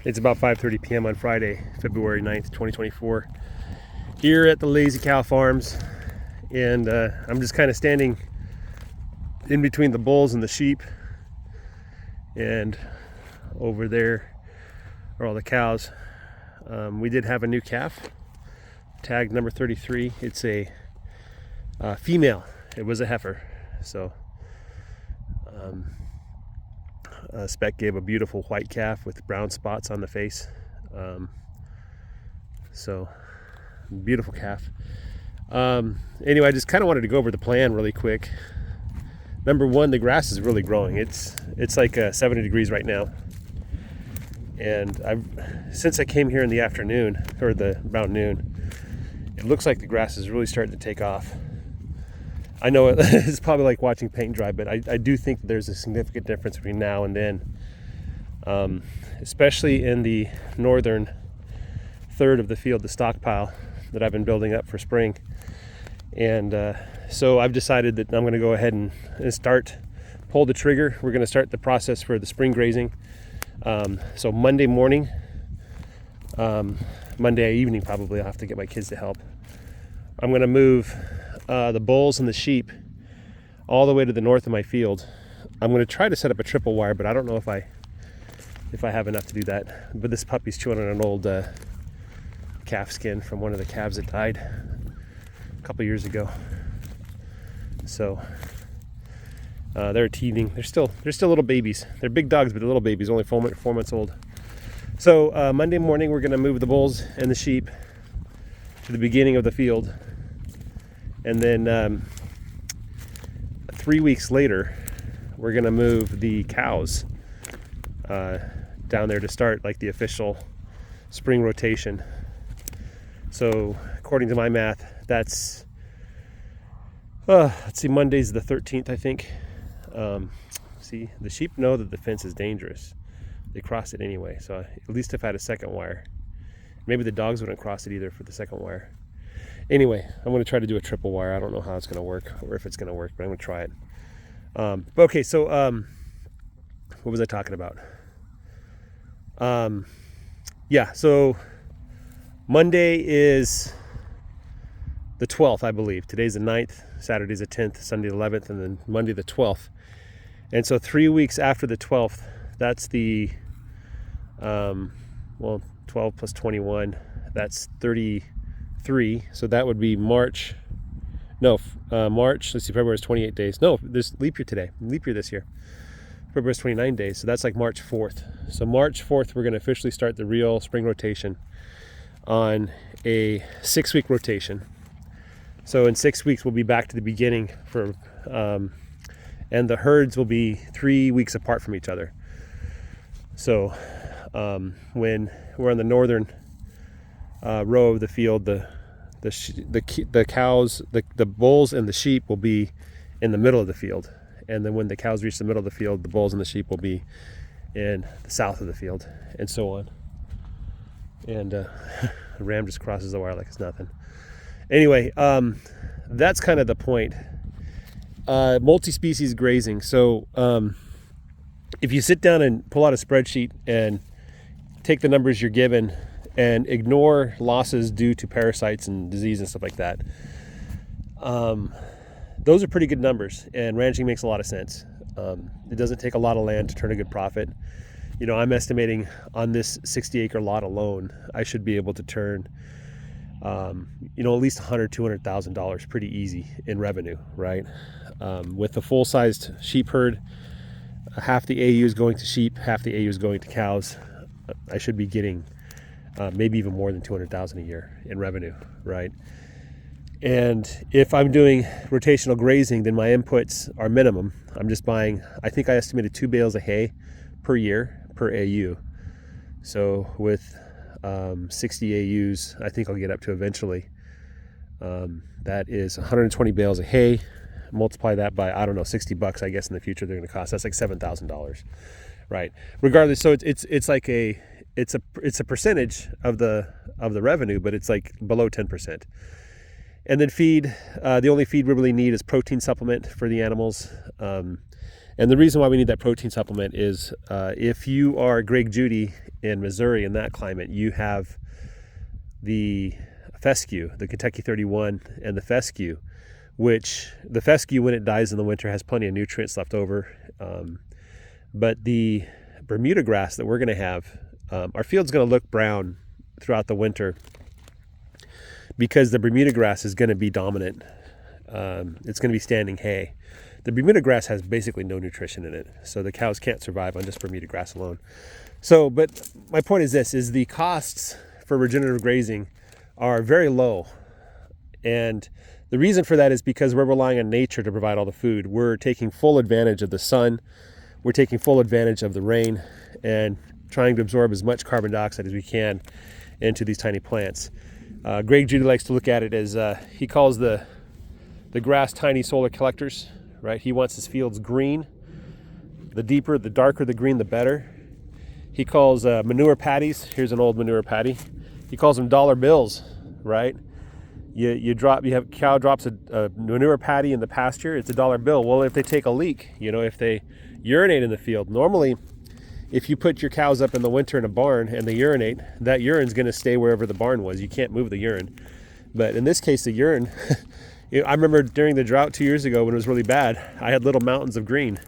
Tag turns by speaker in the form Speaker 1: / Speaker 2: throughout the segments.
Speaker 1: It's about 5:30 p.m. on Friday, February 9th, 2024, here at the Lazy Cow Farms. And I'm just kind of standing in between the bulls and the sheep. And over there are all the cows. We did have a new calf, tag number 33. It's a female. It was a heifer. So Spec gave a beautiful white calf with brown spots on the face. So beautiful calf. Anyway, I just kind of wanted to go over the plan really quick. Number one, the grass is really growing. It's like 70 degrees right now. And since I came here in the afternoon, or about noon, it looks like the grass is really starting to take off. I know it's probably like watching paint dry, but I do think there's a significant difference between now and then, especially in the northern third of the field, the stockpile that I've been building up for spring. And so I've decided that I'm going to go ahead and pull the trigger. We're going to start the process for the spring grazing. So Monday morning, Monday evening probably, I'll have to get my kids to help. I'm going to move the bulls and the sheep all the way to the north of my field. I'm going to try to set up a triple wire, but I don't know if I have enough to do that. But this puppy's chewing on an old calf skin from one of the calves that died a couple years ago. So they're teething. They're still little babies. They're big dogs, but they're little babies, only 4 months old. So Monday morning, we're going to move the bulls and the sheep to the beginning of the field. And then 3 weeks later, we're going to move the cows down there to start like the official spring rotation. So according to my math, that's, let's see, Monday's the 13th, I think. See, the sheep know that the fence is dangerous. They cross it anyway. So at least if I had a second wire, maybe the dogs wouldn't cross it either for the second wire. Anyway, I'm going to try to do a triple wire. I don't know how it's going to work or if it's going to work, but I'm going to try it. Okay, so what was I talking about? Yeah, so Monday is the 12th, I believe. Today's the 9th, Saturday's the 10th, Sunday the 11th, and then Monday the 12th. And so 3 weeks after the 12th, that's the, 12 plus 21, that's 33. So that would be March. March, let's see, February is 28 days. No, there's leap year today, leap year this year. February is 29 days, so that's like March 4th. So March 4th, we're going to officially start the real spring rotation on a 6-week rotation. So in 6 weeks, we'll be back to the beginning and the herds will be 3 weeks apart from each other. So when we're on the northern row of the field, the cows, the bulls and the sheep will be in the middle of the field. And then when the cows reach the middle of the field, the bulls and the sheep will be in the south of the field, and so on. And the ram just crosses the wire like it's nothing. Anyway, that's kind of the point. Multi-species grazing. So if you sit down and pull out a spreadsheet and take the numbers you're given and ignore losses due to parasites and disease and stuff like that, those are pretty good numbers, and ranching makes a lot of sense. It doesn't take a lot of land to turn a good profit. You know, I'm estimating on this 60-acre lot alone, I should be able to turn at least $100,000, $200,000 pretty easy in revenue, right? With the full-sized sheep herd, half the AU is going to sheep, half the AU is going to cows. I should be getting maybe even more than $200,000 a year in revenue, right? And if I'm doing rotational grazing, then my inputs are minimum. I'm just buying, I think I estimated 2 bales of hay per year per AU. So with 60 AUs, I think I'll get up to eventually. That is 120 bales of hay. Multiply that by, I don't know, $60, I guess in the future they're going to cost. That's like $7,000, right? Regardless, so it's like it's a percentage of the revenue, but it's like below 10%. And then feed, the only feed we really need is protein supplement for the animals. And the reason why we need that protein supplement is if you are Greg Judy in Missouri in that climate, you have the fescue, the Kentucky 31 and the fescue, which the fescue, when it dies in the winter, has plenty of nutrients left over. But the Bermuda grass that we're going to have, our field's going to look brown throughout the winter because the Bermuda grass is going to be dominant. It's going to be standing hay. The Bermuda grass has basically no nutrition in it, so the cows can't survive on just Bermuda grass alone. So, but my point is this, is the costs for regenerative grazing are very low. And the reason for that is because we're relying on nature to provide all the food. We're taking full advantage of the sun. We're taking full advantage of the rain and trying to absorb as much carbon dioxide as we can into these tiny plants. Greg Judy likes to look at it as, he calls the grass tiny solar collectors, right? He wants his fields green. The deeper, the darker the green, the better. He calls manure patties, here's an old manure patty. He calls them dollar bills, right? Cow drops a manure patty in the pasture, it's a dollar bill. Well, if they take a leak, if they urinate in the field, normally if you put your cows up in the winter in a barn and they urinate, that urine's going to stay wherever the barn was. You can't move the urine. But in this case, the urine, I remember during the drought 2 years ago when it was really bad, I had little mountains of green,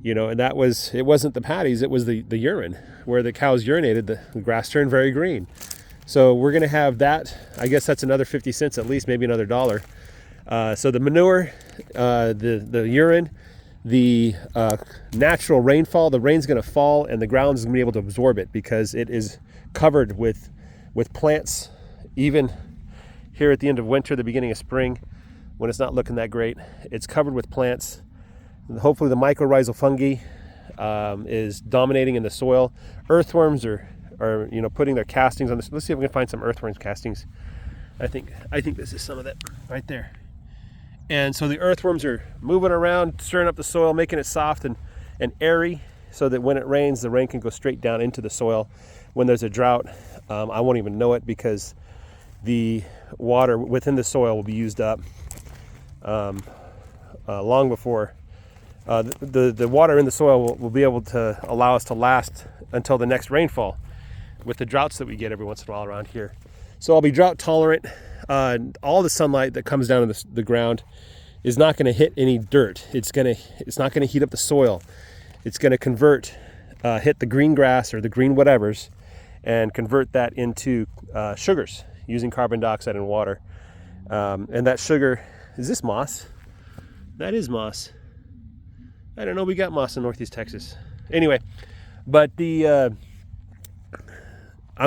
Speaker 1: and it wasn't the patties, it was the urine. Where the cows urinated, the grass turned very green. So we're going to have that. I guess that's another 50 cents at least, maybe another $1. So the manure, the urine, the natural rainfall, the rain's going to fall and the ground is going to be able to absorb it because it is covered with plants. Even here at the end of winter, the beginning of spring, when it's not looking that great, it's covered with plants. And hopefully the mycorrhizal fungi is dominating in the soil. Earthworms are putting their castings on this. Let's see if we can find some earthworms castings. I think this is some of that right there. And so the earthworms are moving around, stirring up the soil, making it soft and airy so that when it rains, the rain can go straight down into the soil. When there's a drought, I won't even know it because the water within the soil will be used up long before the water in the soil will be able to allow us to last until the next rainfall with the droughts that we get every once in a while around here. So I'll be drought tolerant. All the sunlight that comes down to the ground is not going to hit any dirt. It's not going to heat up the soil. It's going to hit the green grass or the green whatevers and convert that into sugars using carbon dioxide and water. And that sugar, is this moss? That is moss. I don't know, we got moss in Northeast Texas. Anyway, but I'm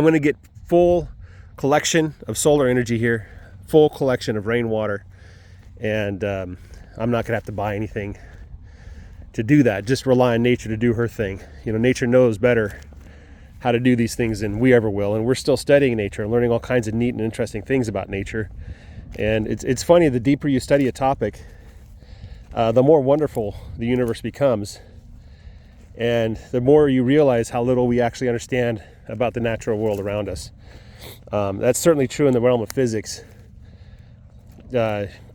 Speaker 1: going to get full collection of solar energy here, full collection of rainwater, and I'm not going to have to buy anything to do that. Just rely on nature to do her thing. Nature knows better how to do these things than we ever will, and we're still studying nature and learning all kinds of neat and interesting things about nature. And it's funny, the deeper you study a topic, the more wonderful the universe becomes, and the more you realize how little we actually understand about the natural world around us. That's certainly true in the realm of physics.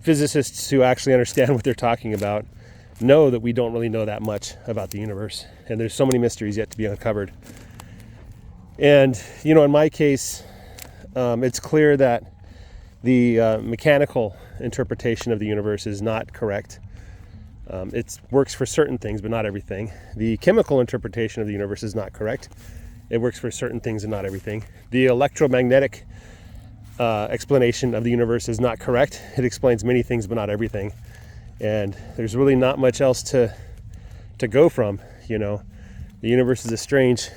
Speaker 1: Physicists who actually understand what they're talking about know that we don't really know that much about the universe, and there's so many mysteries yet to be uncovered. And in my case, it's clear that the mechanical interpretation of the universe is not correct. It works for certain things, but not everything. The chemical interpretation of the universe is not correct. It works for certain things and not everything. The electromagnetic explanation of the universe is not correct. It explains many things, but not everything. And there's really not much else to go from. The universe is a strange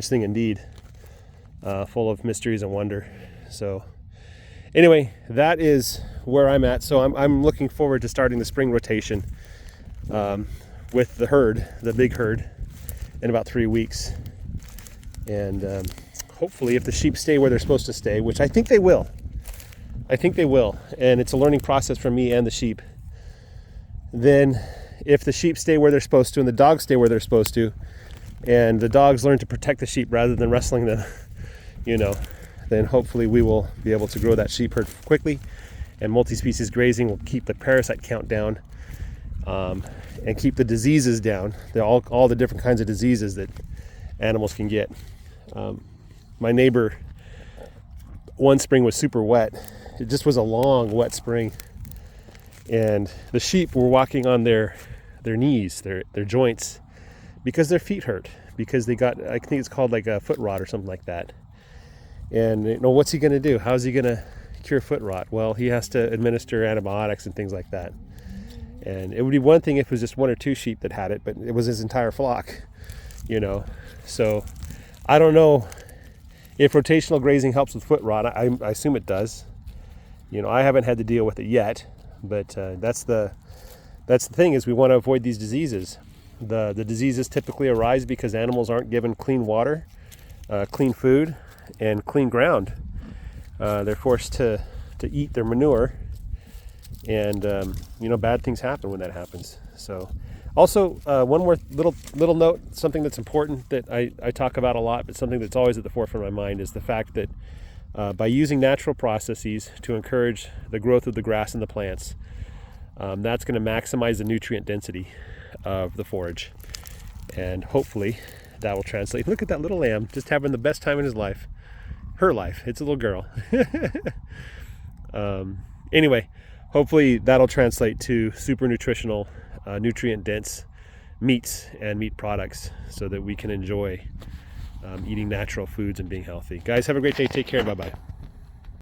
Speaker 1: thing indeed, full of mysteries and wonder. So anyway, that is where I'm at. So I'm looking forward to starting the spring rotation with the big herd, in about 3 weeks. And hopefully if the sheep stay where they're supposed to stay, which I think they will, and it's a learning process for me and the sheep, then if the sheep stay where they're supposed to and the dogs stay where they're supposed to, and the dogs learn to protect the sheep rather than wrestling them, then hopefully we will be able to grow that sheep herd quickly, and multi-species grazing will keep the parasite count down. and keep the diseases down, all the different kinds of diseases that animals can get. My neighbor, one spring was super wet. It just was a long, wet spring, and the sheep were walking on their knees, their joints, because their feet hurt, because they got, I think it's called like a foot rot or something like that. And you know, what's he going to do? How's he going to cure foot rot? Well, he has to administer antibiotics and things like that. And it would be one thing if it was just one or two sheep that had it, but it was his entire flock, you know. So I don't know if rotational grazing helps with foot rot. I assume it does. You know, I haven't had to deal with it yet, but that's the thing, is we want to avoid these diseases. The diseases typically arise because animals aren't given clean water, clean food, and clean ground. They're forced to eat their manure, and you know, bad things happen when that happens. So also, one more little note, something that's important that I talk about a lot, but something that's always at the forefront of my mind, is the fact that by using natural processes to encourage the growth of the grass and the plants, that's going to maximize the nutrient density of the forage, and hopefully that will translate. Look at that little lamb, just having the best time in his life. Her life. It's a little girl. Anyway, hopefully that'll translate to super nutritional, nutrient dense meats and meat products, so that we can enjoy eating natural foods and being healthy. Guys, have a great day. Take care. Bye-bye.